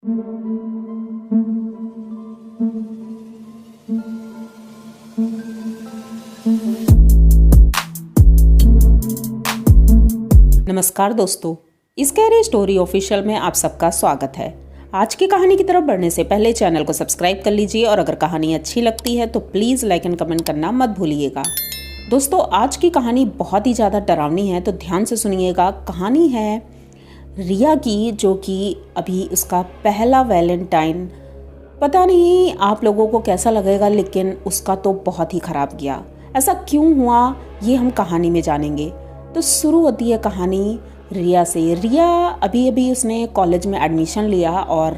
नमस्कार दोस्तों, scary story official में आप सबका स्वागत है। आज की कहानी की तरफ बढ़ने से पहले चैनल को सब्सक्राइब कर लीजिए और अगर कहानी अच्छी लगती है तो प्लीज़ लाइक एंड कमेंट करना मत भूलिएगा। दोस्तों, आज की कहानी बहुत ही ज़्यादा डरावनी है, तो ध्यान से सुनिएगा। कहानी है रिया की, जो कि अभी उसका पहला वैलेंटाइन। पता नहीं आप लोगों को कैसा लगेगा, लेकिन उसका तो बहुत ही ख़राब गया। ऐसा क्यों हुआ ये हम कहानी में जानेंगे। तो शुरू होती है कहानी रिया से। रिया अभी उसने कॉलेज में एडमिशन लिया और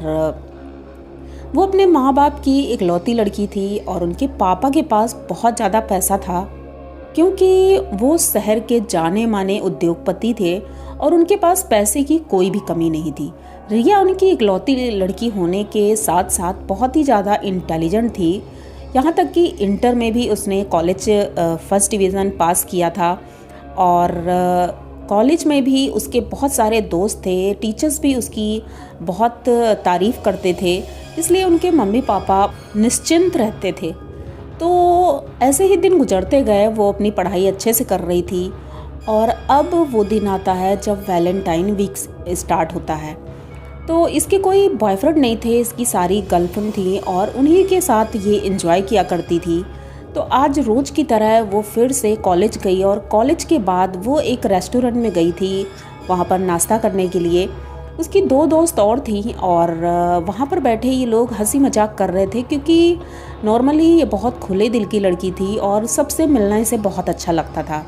वो अपने माँ बाप की इकलौती लड़की थी और उनके पापा के पास बहुत ज़्यादा पैसा था, क्योंकि वो शहर के जाने माने उद्योगपति थे और उनके पास पैसे की कोई भी कमी नहीं थी। रिया उनकी इकलौती लड़की होने के साथ साथ बहुत ही ज़्यादा इंटेलिजेंट थी। यहाँ तक कि इंटर में भी उसने कॉलेज फर्स्ट डिवीज़न पास किया था और कॉलेज में भी उसके बहुत सारे दोस्त थे। टीचर्स भी उसकी बहुत तारीफ़ करते थे, इसलिए उनके मम्मी पापा निश्चिंत रहते थे। तो ऐसे ही दिन गुजरते गए। वो अपनी पढ़ाई अच्छे से कर रही थी और अब वो दिन आता है जब वैलेंटाइन वीक स्टार्ट होता है। तो इसके कोई बॉयफ्रेंड नहीं थे, इसकी सारी गर्लफ्रेंड थी और उन्हीं के साथ ये एंजॉय किया करती थी। तो आज रोज़ की तरह वो फिर से कॉलेज गई और कॉलेज के बाद वो एक रेस्टोरेंट में गई थी वहाँ पर नाश्ता करने के लिए। उसकी दो दोस्त और थी और वहाँ पर बैठे ये लोग हंसी मजाक कर रहे थे, क्योंकि नॉर्मली ये बहुत खुले दिल की लड़की थी और सबसे मिलना इसे बहुत अच्छा लगता था।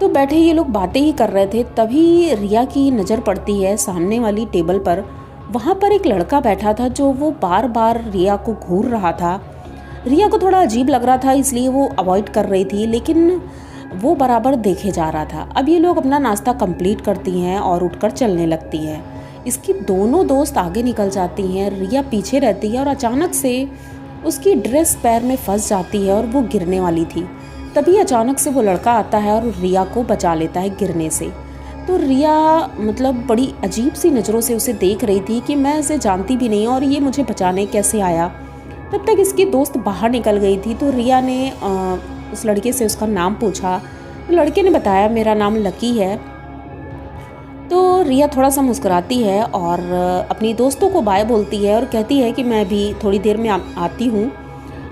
तो बैठे ये लोग बातें ही कर रहे थे, तभी रिया की नज़र पड़ती है सामने वाली टेबल पर। वहाँ पर एक लड़का बैठा था जो वो बार बार रिया को घूर रहा था। रिया को थोड़ा अजीब लग रहा था, इसलिए वो अवॉइड कर रही थी, लेकिन वो बराबर देखे जा रहा था। अब ये लोग अपना नाश्ता कंप्लीट करती हैं और उठकर चलने लगती हैं। इसकी दोनों दोस्त आगे निकल जाती हैं, रिया पीछे रहती है और अचानक से उसकी ड्रेस पैर में फंस जाती है और वो गिरने वाली थी। तभी अचानक से वो लड़का आता है और रिया को बचा लेता है गिरने से। तो रिया बड़ी अजीब सी नज़रों से उसे देख रही थी कि मैं इसे जानती भी नहीं और ये मुझे बचाने कैसे आया। तब तक इसकी दोस्त बाहर निकल गई थी। तो रिया ने उस लड़के से उसका नाम पूछा। तो लड़के ने बताया मेरा नाम लकी है। तो रिया थोड़ा सा मुस्कुराती है और अपनी दोस्तों को बाय बोलती है और कहती है कि मैं भी थोड़ी देर में आती हूँ,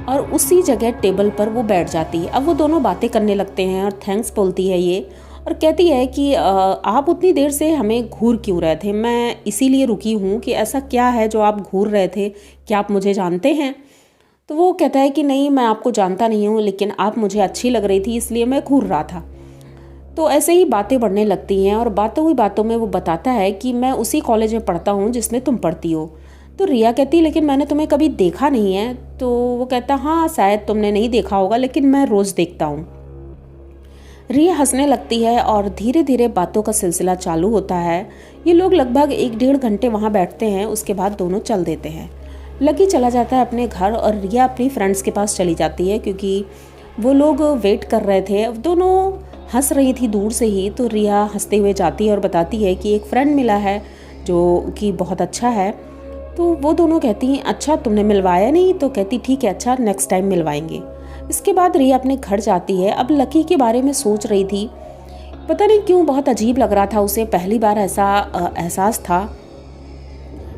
और उसी जगह टेबल पर वो बैठ जाती है। अब वो दोनों बातें करने लगते हैं और थैंक्स बोलती है ये, और कहती है कि आप उतनी देर से हमें घूर क्यों रहे थे। मैं इसीलिए रुकी हूँ कि ऐसा क्या है जो आप घूर रहे थे, क्या आप मुझे जानते हैं। तो वो कहता है कि नहीं, मैं आपको जानता नहीं हूँ, लेकिन आप मुझे अच्छी लग रही थी इसलिए मैं घूर रहा था। तो ऐसे ही बातें बढ़ने लगती हैं और बातों ही बातों में वो बताता है कि मैं उसी कॉलेज में पढ़ता हूँ जिसमें तुम पढ़ती हो। तो रिया कहती है लेकिन मैंने तुम्हें कभी देखा नहीं है। तो वो कहता हाँ, शायद तुमने नहीं देखा होगा, लेकिन मैं रोज़ देखता हूँ। रिया हंसने लगती है और धीरे धीरे बातों का सिलसिला चालू होता है। ये लोग लगभग 1-1.5 घंटे वहाँ बैठते हैं, उसके बाद दोनों चल देते हैं। लकी चला जाता है अपने घर और रिया अपनी फ्रेंड्स के पास चली जाती है, क्योंकि वो लोग वेट कर रहे थे। अब दोनों हंस रही थी दूर से ही। तो रिया हंसते हुए जाती है और बताती है कि एक फ्रेंड मिला है जो कि बहुत अच्छा है। तो वो दोनों कहती हैं अच्छा, तुमने मिलवाया नहीं? तो कहती ठीक है, अच्छा नेक्स्ट टाइम मिलवाएंगे। इसके बाद रिया अपने घर जाती है। अब लकी के बारे में सोच रही थी, पता नहीं क्यों बहुत अजीब लग रहा था उसे, पहली बार ऐसा एहसास था।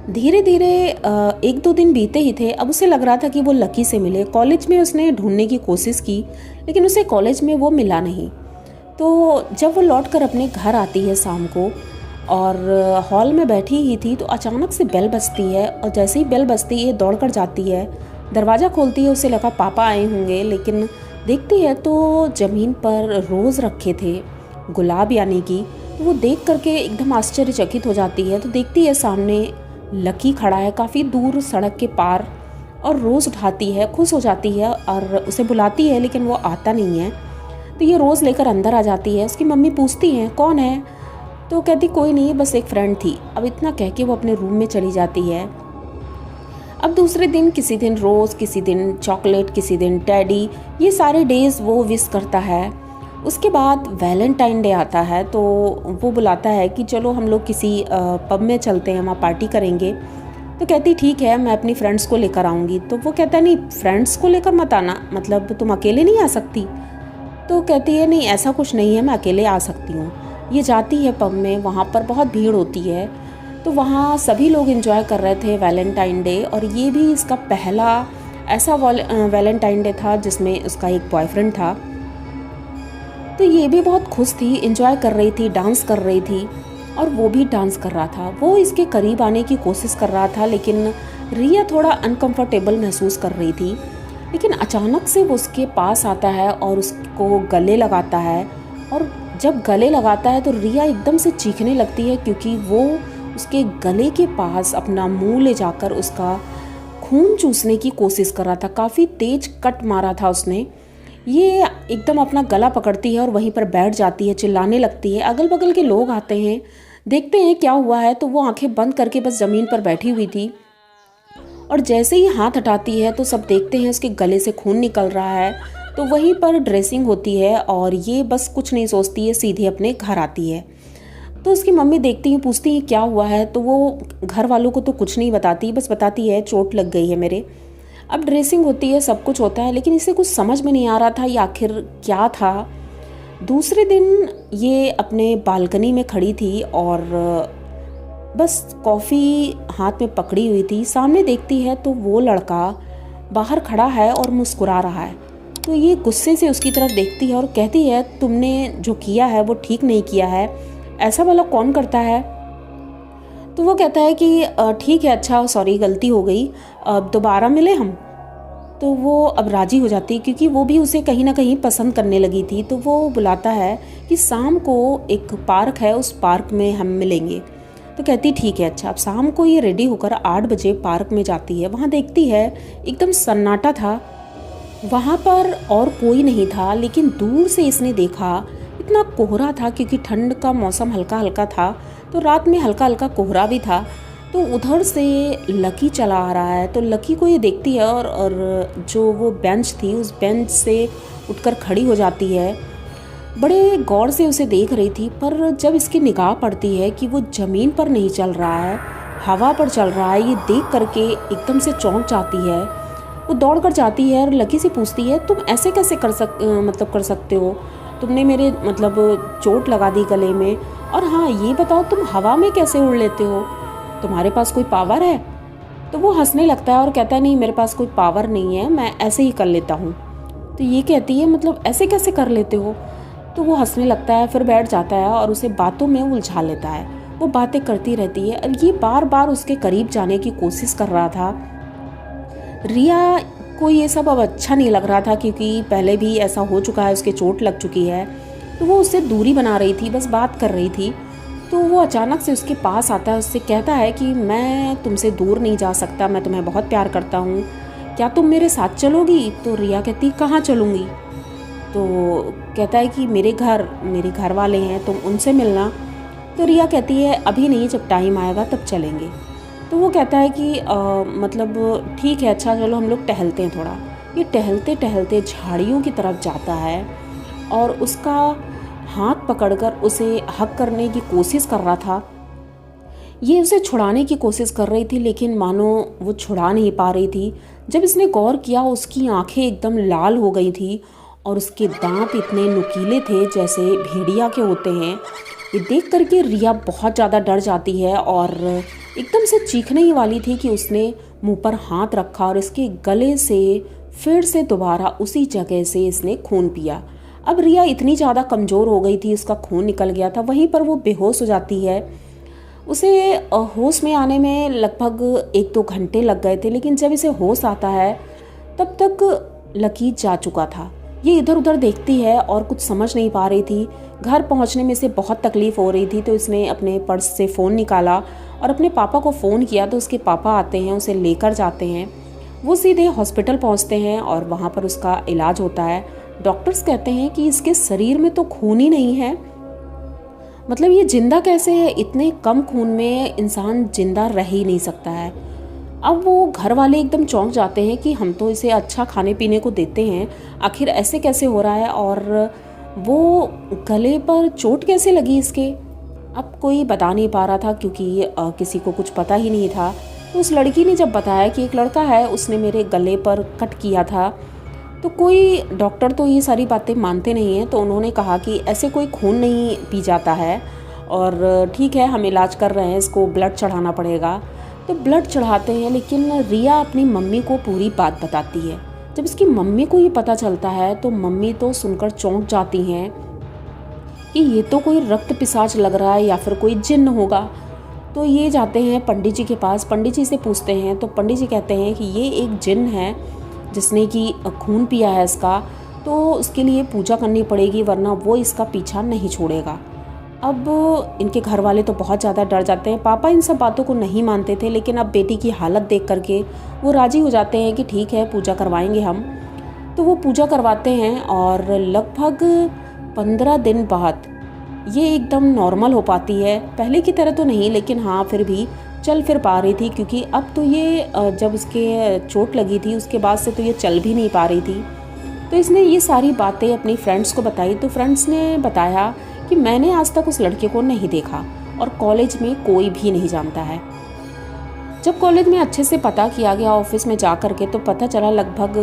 धीरे धीरे 1-2 दिन बीते ही थे। अब उसे लग रहा था कि वो लकी से मिले। कॉलेज में उसने ढूंढने की कोशिश की, लेकिन उसे कॉलेज में वो मिला नहीं। तो जब वो लौटकर अपने घर आती है शाम को और हॉल में बैठी ही थी, तो अचानक से बेल बजती है और जैसे ही बेल बजती है दौड़ कर जाती है, दरवाज़ा खोलती है। उसे लगा पापा आए होंगे, लेकिन देखती है तो ज़मीन पर रोज़ रखे थे, गुलाब यानी कि। तो वो देख करके एकदम आश्चर्यचकित हो जाती है। तो देखती है सामने लकी खड़ा है काफ़ी दूर सड़क के पार, और रोज़ उठाती है, खुश हो जाती है और उसे बुलाती है, लेकिन वो आता नहीं है। तो ये रोज़ लेकर अंदर आ जाती है। उसकी मम्मी पूछती हैं कौन है? तो कहती कोई नहीं, बस एक फ्रेंड थी। अब इतना कह के वो अपने रूम में चली जाती है। अब दूसरे दिन, किसी दिन रोज़, किसी दिन चॉकलेट, किसी दिन टेडी, ये सारे डेज़ वो विश करता है। उसके बाद वैलेंटाइन डे आता है तो वो बुलाता है कि चलो हम लोग किसी पब में चलते हैं, वहाँ पार्टी करेंगे। तो कहती ठीक है, मैं अपनी फ्रेंड्स को लेकर आऊँगी। तो वो कहता है नहीं, फ्रेंड्स को लेकर मत आना, मतलब तुम अकेले नहीं आ सकती। तो कहती है नहीं, ऐसा कुछ नहीं है, मैं अकेले आ सकती हूँ। ये जाती है पब में, वहाँ पर बहुत भीड़ होती है। तो वहाँ सभी लोग एंजॉय कर रहे थे वैलेंटाइन डे, और ये भी इसका पहला ऐसा वैलेंटाइन डे था जिसमें उसका एक बॉयफ्रेंड था। तो ये भी बहुत खुश थी, एंजॉय कर रही थी, डांस कर रही थी, और वो भी डांस कर रहा था। वो इसके करीब आने की कोशिश कर रहा था, लेकिन रिया थोड़ा अनकंफर्टेबल महसूस कर रही थी। लेकिन अचानक से वो उसके पास आता है और उसको गले लगाता है, और जब गले लगाता है तो रिया एकदम से चीखने लगती है, क्योंकि वो उसके गले के पास अपना मुंह ले जाकर उसका खून चूसने की कोशिश कर रहा था। काफ़ी तेज कट मारा था उसने। ये एकदम अपना गला पकड़ती है और वहीं पर बैठ जाती है, चिल्लाने लगती है। अगल बगल के लोग आते हैं, देखते हैं क्या हुआ है। तो वो आंखें बंद करके बस ज़मीन पर बैठी हुई थी, और जैसे ही हाथ हटाती है तो सब देखते हैं उसके गले से खून निकल रहा है। तो वहीं पर ड्रेसिंग होती है, और ये बस कुछ नहीं सोचती है, सीधे अपने घर आती है। तो उसकी मम्मी देखती हैं, पूछती हैं क्या हुआ है। तो वो घर वालों को तो कुछ नहीं बताती, बस बताती है चोट लग गई है मेरे। अब ड्रेसिंग होती है, सब कुछ होता है, लेकिन इसे कुछ समझ में नहीं आ रहा था ये आखिर क्या था। दूसरे दिन ये अपने बालकनी में खड़ी थी और बस कॉफ़ी हाथ में पकड़ी हुई थी। सामने देखती है तो वो लड़का बाहर खड़ा है और मुस्कुरा रहा है। तो ये गुस्से से उसकी तरफ देखती है और कहती है तुमने जो किया है वो ठीक नहीं किया है, ऐसा भला कौन करता है। तो वो कहता है कि ठीक है, अच्छा सॉरी, गलती हो गई, अब दोबारा मिले हम। तो वो अब राज़ी हो जाती है, क्योंकि वो भी उसे कहीं ना कहीं पसंद करने लगी थी। तो वो बुलाता है कि शाम को एक पार्क है, उस पार्क में हम मिलेंगे। तो कहती ठीक है, अच्छा। अब शाम को ये रेडी होकर 8 बजे पार्क में जाती है। वहाँ देखती है एकदम सन्नाटा था, वहाँ पर और कोई नहीं था। लेकिन दूर से इसने देखा इतना कोहरा था, क्योंकि ठंड का मौसम हल्का हल्का था, तो रात में हल्का हल्का कोहरा भी था। तो उधर से लकी चला आ रहा है। तो लकी को ये देखती है और जो वो बेंच थी उस बेंच से उठकर खड़ी हो जाती है। बड़े गौर से उसे देख रही थी, पर जब इसकी निगाह पड़ती है कि वो ज़मीन पर नहीं चल रहा है, हवा पर चल रहा है, ये देख करके एकदम से चौंक जाती है। वो दौड़ कर जाती है और लकी से पूछती है तुम ऐसे कैसे कर सकते हो, तुमने मेरे चोट लगा दी गले में, और हाँ ये बताओ तुम हवा में कैसे उड़ लेते हो, तुम्हारे पास कोई पावर है। तो वो हंसने लगता है और कहता है नहीं, मेरे पास कोई पावर नहीं है, मैं ऐसे ही कर लेता हूँ। तो ये कहती है ऐसे कैसे कर लेते हो। तो वो हंसने लगता है, फिर बैठ जाता है और उसे बातों में उलझा लेता है। वो बातें करती रहती है और ये बार बार उसके करीब जाने की कोशिश कर रहा था। रिया को ये सब अब अच्छा नहीं लग रहा था, क्योंकि पहले भी ऐसा हो चुका है, उसके चोट लग चुकी है। तो वो उससे दूरी बना रही थी, बस बात कर रही थी। तो वो अचानक से उसके पास आता है, उससे कहता है कि मैं तुमसे दूर नहीं जा सकता, मैं तुम्हें बहुत प्यार करता हूँ, क्या तुम मेरे साथ चलोगी। तो रिया कहती कहाँ चलूँगी। तो कहता है कि मेरे घर वाले हैं, तुम उनसे मिलना। तो रिया कहती है अभी नहीं, जब टाइम आएगा तब चलेंगे। तो वो कहता है कि ठीक है, अच्छा चलो हम लोग टहलते हैं थोड़ा। ये टहलते टहलते झाड़ियों की तरफ जाता है और उसका हाथ पकड़कर उसे हक करने की कोशिश कर रहा था। ये उसे छुड़ाने की कोशिश कर रही थी, लेकिन मानो वो छुड़ा नहीं पा रही थी। जब इसने गौर किया, उसकी आंखें एकदम लाल हो गई थी और उसके दांत इतने नुकीले थे जैसे भेड़िया के होते हैं। ये देख करके रिया बहुत ज़्यादा डर जाती है और एकदम से चीखने ही वाली थी कि उसने मुंह पर हाथ रखा और इसके गले से फिर से दोबारा उसी जगह से इसने खून पिया। अब रिया इतनी ज़्यादा कमज़ोर हो गई थी, उसका खून निकल गया था। वहीं पर वो बेहोश हो जाती है। उसे होश में आने में लगभग 1-2 घंटे लग गए थे, लेकिन जब इसे होश आता है तब तक लकी जा चुका था। ये इधर उधर देखती है और कुछ समझ नहीं पा रही थी। घर पहुंचने में इसे बहुत तकलीफ़ हो रही थी, तो इसने अपने पर्स से फ़ोन निकाला और अपने पापा को फ़ोन किया। तो उसके पापा आते हैं, उसे लेकर जाते हैं। वो सीधे हॉस्पिटल पहुंचते हैं और वहाँ पर उसका इलाज होता है। डॉक्टर्स कहते हैं कि इसके शरीर में तो खून ही नहीं है, ये जिंदा कैसे है, इतने कम खून में इंसान जिंदा रह ही नहीं सकता है। अब वो घर वाले एकदम चौंक जाते हैं कि हम तो इसे अच्छा खाने पीने को देते हैं, आखिर ऐसे कैसे हो रहा है। और वो गले पर चोट कैसे लगी इसके? अब कोई बता नहीं पा रहा था क्योंकि किसी को कुछ पता ही नहीं था। तो उस लड़की ने जब बताया कि एक लड़का है, उसने मेरे गले पर कट किया था, तो कोई डॉक्टर तो ये सारी बातें मानते नहीं हैं। तो उन्होंने कहा कि ऐसे कोई खून नहीं पी जाता है और ठीक है, हम इलाज कर रहे हैं, इसको ब्लड चढ़ाना पड़ेगा। तो ब्लड चढ़ाते हैं, लेकिन रिया अपनी मम्मी को पूरी बात बताती है। जब इसकी मम्मी को ये पता चलता है तो मम्मी तो सुनकर चौंक जाती हैं कि ये तो कोई रक्त पिशाच लग रहा है या फिर कोई जिन्न होगा। तो ये जाते हैं पंडित जी के पास, पंडित जी से पूछते हैं तो पंडित जी कहते हैं कि ये एक जिन्न है जिसने कि खून पिया है इसका, तो उसके लिए पूजा करनी पड़ेगी वरना वो इसका पीछा नहीं छोड़ेगा। अब इनके घर वाले तो बहुत ज़्यादा डर जाते हैं। पापा इन सब बातों को नहीं मानते थे, लेकिन अब बेटी की हालत देख करके वो राज़ी हो जाते हैं कि ठीक है, पूजा करवाएंगे हम। तो वो पूजा करवाते हैं और लगभग 15 दिन बाद ये एकदम नॉर्मल हो पाती है। पहले की तरह तो नहीं, लेकिन हाँ फिर भी चल फिर पा रही थी, क्योंकि अब तो ये जब इसके चोट लगी थी उसके बाद से तो ये चल भी नहीं पा रही थी। तो इसने ये सारी बातें अपनी फ्रेंड्स को बताई। तो फ्रेंड्स ने बताया कि मैंने आज तक उस लड़के को नहीं देखा और कॉलेज में कोई भी नहीं जानता है। जब कॉलेज में अच्छे से पता किया गया ऑफिस में जा कर के, तो पता चला लगभग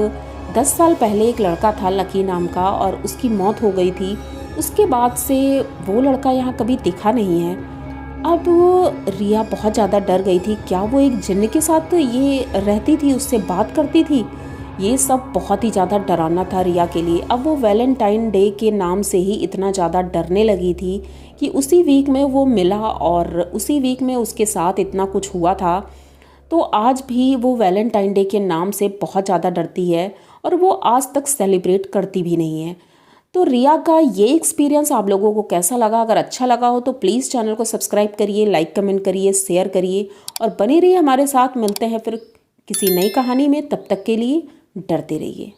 10 साल पहले एक लड़का था लकी नाम का और उसकी मौत हो गई थी। उसके बाद से वो लड़का यहाँ कभी दिखा नहीं है। अब रिया बहुत ज़्यादा डर गई थी, क्या वो एक जिन्न के साथ ये रहती थी, उससे बात करती थी? ये सब बहुत ही ज़्यादा डरावना था रिया के लिए। अब वो वैलेंटाइन डे के नाम से ही इतना ज़्यादा डरने लगी थी कि उसी वीक में वो मिला और उसी वीक में उसके साथ इतना कुछ हुआ था। तो आज भी वो वैलेंटाइन डे के नाम से बहुत ज़्यादा डरती है और वो आज तक सेलिब्रेट करती भी नहीं है। तो रिया का ये एक्सपीरियंस आप लोगों को कैसा लगा? अगर अच्छा लगा हो तो प्लीज़ चैनल को सब्सक्राइब करिए, लाइक कमेंट करिए, शेयर करिए और बने रहिए हमारे साथ। मिलते हैं फिर किसी नई कहानी में, तब तक के लिए डरते रहिए।